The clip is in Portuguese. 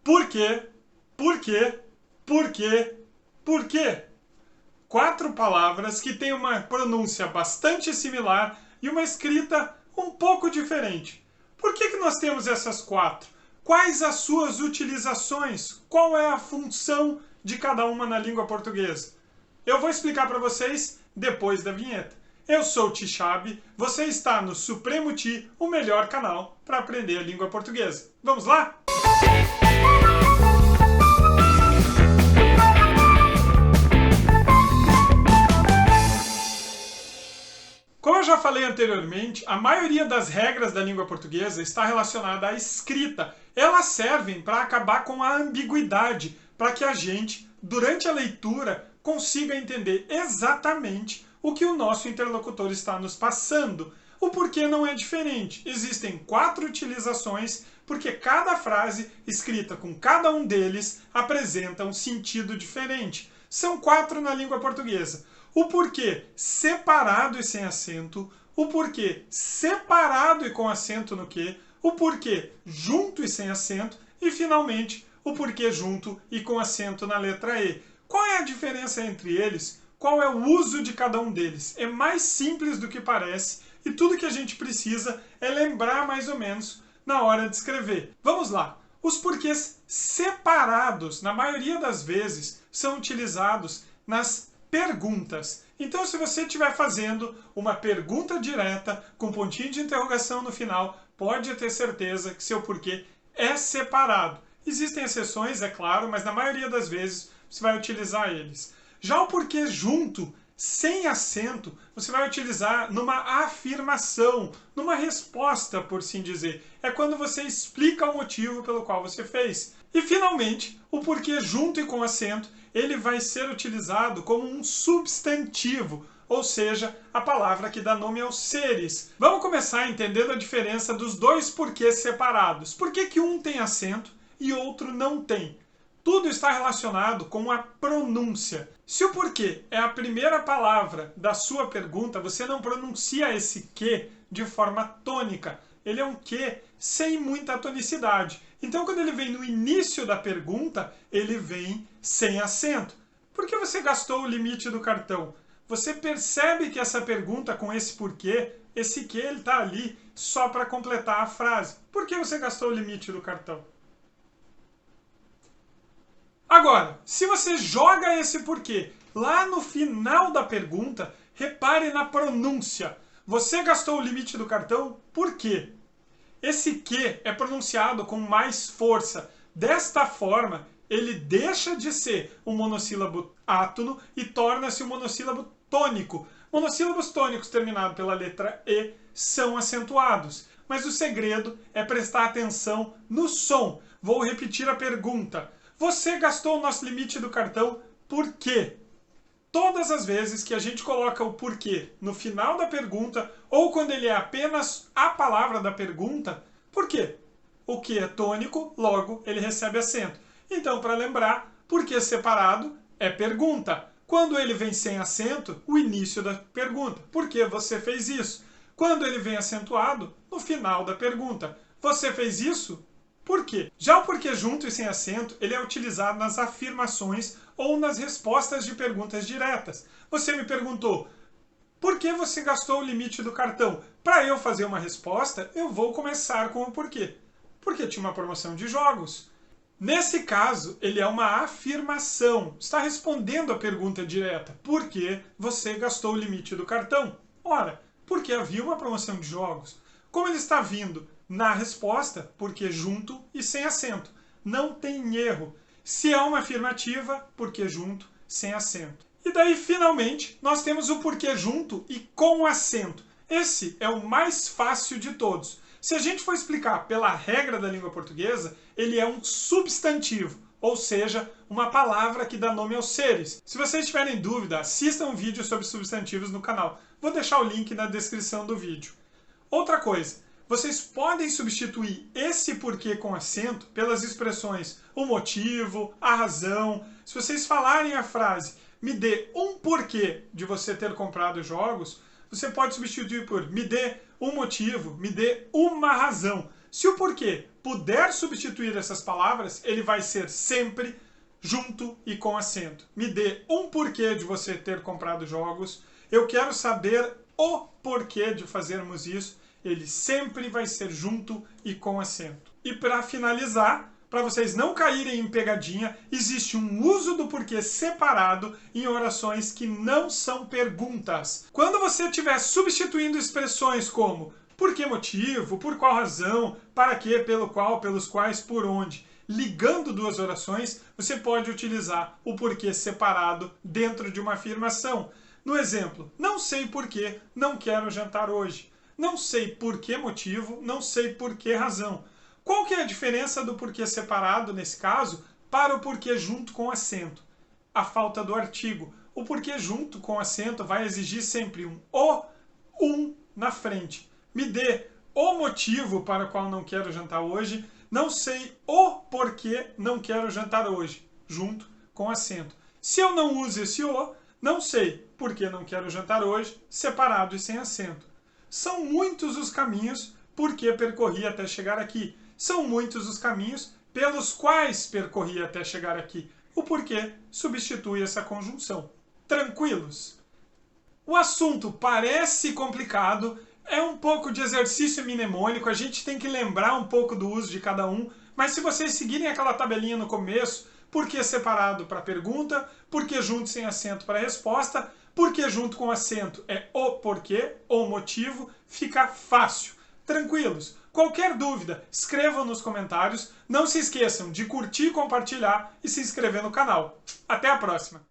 Por quê? Por quê? Por quê? Por quê? 4 palavras que têm uma pronúncia bastante similar e uma escrita um pouco diferente. Por que nós temos essas 4? Quais as suas utilizações? Qual é a função de cada uma na língua portuguesa? Eu vou explicar para vocês depois da vinheta. Eu sou o Tixabe, você está no Supremo Ti, o melhor canal para aprender a língua portuguesa. Vamos lá? Como eu já falei anteriormente, a maioria das regras da língua portuguesa está relacionada à escrita. Elas servem para acabar com a ambiguidade, para que a gente, durante a leitura, consiga entender exatamente o que o nosso interlocutor está nos passando. O porquê não é diferente. Existem 4 utilizações, porque cada frase escrita com cada um deles apresenta um sentido diferente. São 4 na língua portuguesa. O porquê separado e sem acento, o porquê separado e com acento no quê, o porquê junto e sem acento e, finalmente, o porquê junto e com acento na letra E. Qual é a diferença entre eles? Qual é o uso de cada um deles? É mais simples do que parece e tudo que a gente precisa é lembrar mais ou menos na hora de escrever. Vamos lá! Os porquês separados, na maioria das vezes, são utilizados nas perguntas. Então, se você estiver fazendo uma pergunta direta com pontinho de interrogação no final, pode ter certeza que seu porquê é separado. Existem exceções, é claro, mas na maioria das vezes você vai utilizar eles. Já o porquê junto, sem acento, você vai utilizar numa afirmação, numa resposta, por assim dizer. É quando você explica o motivo pelo qual você fez. E, finalmente, o porquê junto e com acento, ele vai ser utilizado como um substantivo, ou seja, a palavra que dá nome aos seres. Vamos começar entendendo a diferença dos dois porquês separados. Por que um tem acento e outro não tem? Tudo está relacionado com a pronúncia. Se o porquê é a primeira palavra da sua pergunta, você não pronuncia esse que de forma tônica. Ele é um que sem muita tonicidade. Então, quando ele vem no início da pergunta, ele vem sem acento. Por que você gastou o limite do cartão? Você percebe que essa pergunta com esse porquê, esse que, ele está ali só para completar a frase. Por que você gastou o limite do cartão? Agora, se você joga esse porquê lá no final da pergunta, repare na pronúncia. Você gastou o limite do cartão por quê? Esse que é pronunciado com mais força. Desta forma, ele deixa de ser um monossílabo átono e torna-se um monossílabo tônico. Monossílabos tônicos terminados pela letra E são acentuados. Mas o segredo é prestar atenção no som. Vou repetir a pergunta. Você gastou o nosso limite do cartão por quê? Todas as vezes que a gente coloca o porquê no final da pergunta, ou quando ele é apenas a palavra da pergunta, por quê? O que é tônico, logo ele recebe acento. Então, para lembrar, porquê separado é pergunta. Quando ele vem sem acento, o início da pergunta. Por que você fez isso? Quando ele vem acentuado, no final da pergunta. Você fez isso? Por quê? Já o porquê junto e sem acento, ele é utilizado nas afirmações ou nas respostas de perguntas diretas. Você me perguntou, por que você gastou o limite do cartão? Para eu fazer uma resposta, eu vou começar com o porquê. Porque tinha uma promoção de jogos. Nesse caso, ele é uma afirmação. Está respondendo a pergunta direta. Por que você gastou o limite do cartão? Ora, porque havia uma promoção de jogos. Como ele está vindo na resposta, porque junto e sem acento. Não tem erro. Se é uma afirmativa, porque junto, sem acento. E daí, finalmente, nós temos o porquê junto e com acento. Esse é o mais fácil de todos. Se a gente for explicar pela regra da língua portuguesa, ele é um substantivo, ou seja, uma palavra que dá nome aos seres. Se vocês tiverem dúvida, assistam um vídeo sobre substantivos no canal. Vou deixar o link na descrição do vídeo. Outra coisa, vocês podem substituir esse porquê com acento pelas expressões o motivo, a razão. Se vocês falarem a frase, me dê um porquê de você ter comprado jogos, você pode substituir por me dê um motivo, me dê uma razão. Se o porquê puder substituir essas palavras, ele vai ser sempre junto e com acento. Me dê um porquê de você ter comprado jogos. Eu quero saber o porquê de fazermos isso. Ele sempre vai ser junto e com acento. E para finalizar, para vocês não caírem em pegadinha, existe um uso do porquê separado em orações que não são perguntas. Quando você estiver substituindo expressões como por que motivo, por qual razão, para que, pelo qual, pelos quais, por onde, ligando duas orações, você pode utilizar o porquê separado dentro de uma afirmação. No exemplo, não sei por que não quero jantar hoje. Não sei por que motivo, não sei por que razão. Qual que é a diferença do porquê separado, nesse caso, para o porquê junto com acento? A falta do artigo. O porquê junto com acento vai exigir sempre um na frente. Me dê o motivo para o qual não quero jantar hoje. Não sei o porquê não quero jantar hoje. Junto com acento. Se eu não uso esse o, não sei por que não quero jantar hoje, separado e sem acento. São muitos os caminhos por que percorri até chegar aqui. São muitos os caminhos pelos quais percorri até chegar aqui. O porquê substitui essa conjunção. Tranquilos? O assunto parece complicado, é um pouco de exercício mnemônico, a gente tem que lembrar um pouco do uso de cada um, mas se vocês seguirem aquela tabelinha no começo, porquê separado para pergunta, porquê junto sem acento para resposta, porquê junto com acento é o porquê ou motivo, fica fácil. Tranquilos? Qualquer dúvida, escrevam nos comentários. Não se esqueçam de curtir, compartilhar e se inscrever no canal. Até a próxima!